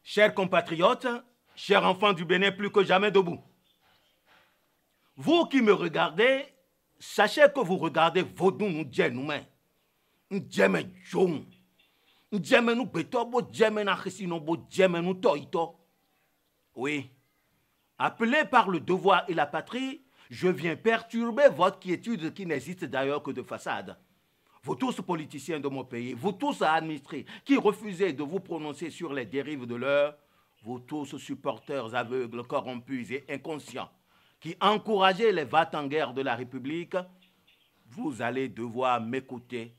Chers compatriotes, chers enfants du Bénin, plus que jamais debout. Vous qui me regardez, sachez que vous regardez Vodou nous djenoumen. Nous djemen jom. Nous djemen nous beto, bo djemen achesino, bo djemen nous toito. Oui. Appelé par le devoir et la patrie, je viens perturber votre quiétude qui n'existe d'ailleurs que de façade. Vous tous politiciens de mon pays, vous tous administrés qui refusez de vous prononcer sur les dérives de l'heure, vous tous supporters aveugles, corrompus et inconscients, qui encouragez les va-t-en-guerre de la République, vous allez devoir m'écouter,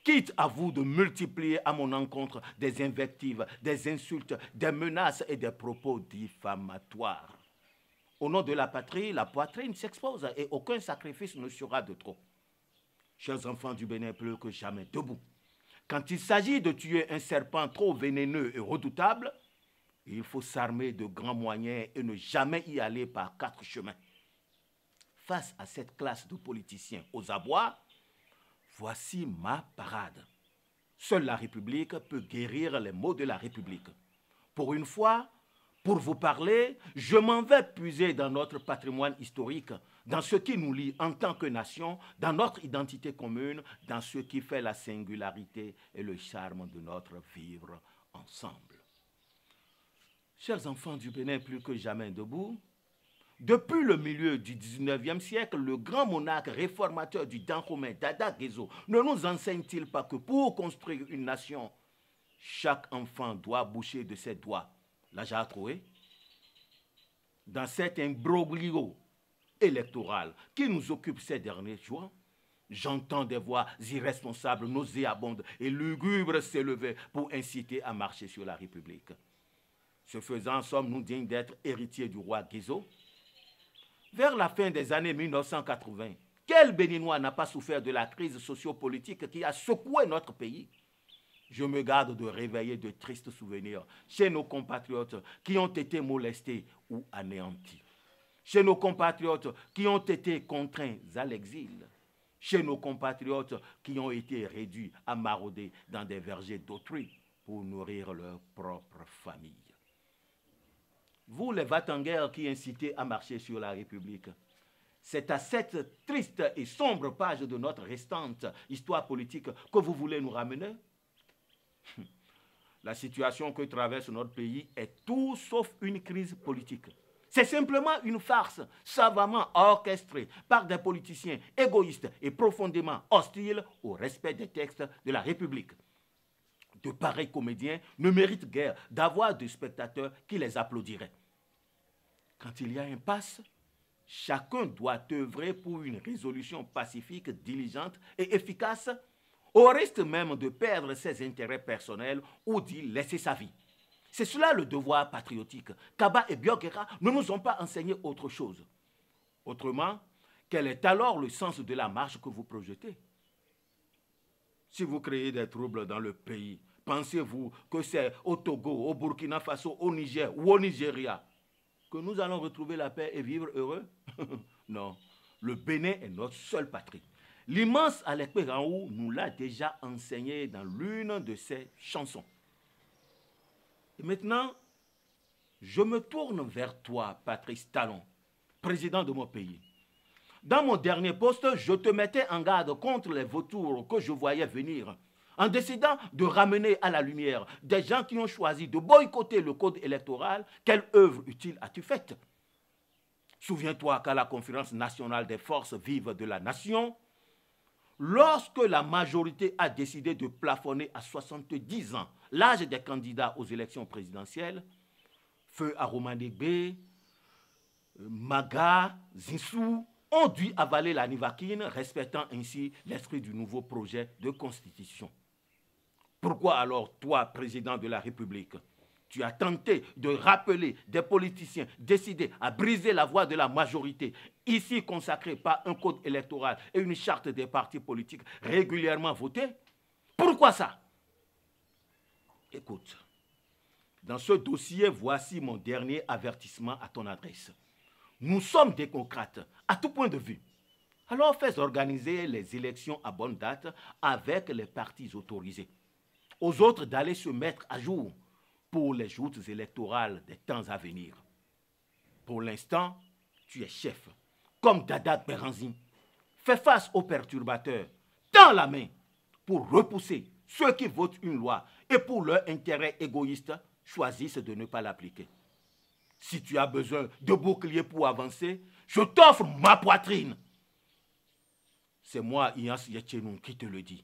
quitte à vous de multiplier à mon encontre des invectives, des insultes, des menaces et des propos diffamatoires. Au nom de la patrie, la poitrine s'expose et aucun sacrifice ne sera de trop. Chers enfants du Bénin, plus que jamais debout. Quand il s'agit de tuer un serpent trop vénéneux et redoutable, il faut s'armer de grands moyens et ne jamais y aller par 4 chemins. Face à cette classe de politiciens aux abois, voici ma parade. Seule la République peut guérir les maux de la République. Pour une fois, pour vous parler, je m'en vais puiser dans notre patrimoine historique, dans ce qui nous lie en tant que nation, dans notre identité commune, dans ce qui fait la singularité et le charme de notre vivre ensemble. Chers enfants du Bénin, plus que jamais debout, depuis le milieu du 19e siècle, le grand monarque réformateur du Dahomey, Dada Guézo, ne nous enseigne-t-il pas que pour construire une nation, chaque enfant doit boucher de ses doigts la jarre trouée? Dans cet imbroglio électoral qui nous occupe ces derniers jours, j'entends des voix irresponsables, nauséabondes et lugubres s'élever pour inciter à marcher sur la République. Ce faisant, sommes-nous dignes d'être héritiers du roi Guézo? Vers la fin des années 1980, quel Béninois n'a pas souffert de la crise sociopolitique qui a secoué notre pays? Je me garde de réveiller de tristes souvenirs chez nos compatriotes qui ont été molestés ou anéantis, chez nos compatriotes qui ont été contraints à l'exil, chez nos compatriotes qui ont été réduits à marauder dans des vergers d'autrui pour nourrir leur propre famille. Vous, les va-t-en-guerre qui incitez à marcher sur la République, c'est à cette triste et sombre page de notre restante histoire politique que vous voulez nous ramener? La situation que traverse notre pays est tout sauf une crise politique. C'est simplement une farce savamment orchestrée par des politiciens égoïstes et profondément hostiles au respect des textes de la République. De pareils comédiens ne méritent guère d'avoir des spectateurs qui les applaudiraient. Quand il y a impasse, chacun doit œuvrer pour une résolution pacifique, diligente et efficace, au risque même de perdre ses intérêts personnels ou d'y laisser sa vie. C'est cela le devoir patriotique. Kaba et Biokera ne nous ont pas enseigné autre chose. Autrement, quel est alors le sens de la marche que vous projetez? Si vous créez des troubles dans le pays, pensez-vous que c'est au Togo, au Burkina Faso, au Niger ou au Nigeria que nous allons retrouver la paix et vivre heureux? Non, le Bénin est notre seule patrie. L'immense Alec Péraou nous l'a déjà enseigné dans l'une de ses chansons. Et maintenant, je me tourne vers toi, Patrice Talon, président de mon pays. Dans mon dernier poste, je te mettais en garde contre les vautours que je voyais venir, en décidant de ramener à la lumière des gens qui ont choisi de boycotter le code électoral. Quelle œuvre utile as-tu faite? Souviens-toi qu'à la conférence nationale des forces vives de la nation, lorsque la majorité a décidé de plafonner à 70 ans l'âge des candidats aux élections présidentielles, Feu Aromanegbe, Maga, Zinsou ont dû avaler la nivaquine, respectant ainsi l'esprit du nouveau projet de constitution. Pourquoi alors, toi, président de la République, tu as tenté de rappeler des politiciens décidés à briser la voie de la majorité, ici consacrée par un code électoral et une charte des partis politiques régulièrement votés? Pourquoi ça? Écoute, dans ce dossier, voici mon dernier avertissement à ton adresse. Nous sommes démocrates à tout point de vue. Alors fais organiser les élections à bonne date avec les partis autorisés. Aux autres d'aller se mettre à jour. pour les joutes électorales des temps à venir. Pour l'instant, tu es chef, comme Dada Beranzin. Fais face aux perturbateurs, tends la main pour repousser ceux qui votent une loi et pour leur intérêt égoïste choisissent de ne pas l'appliquer. Si tu as besoin de bouclier pour avancer, je t'offre ma poitrine. C'est moi, Ians Yetchenun, qui te le dis.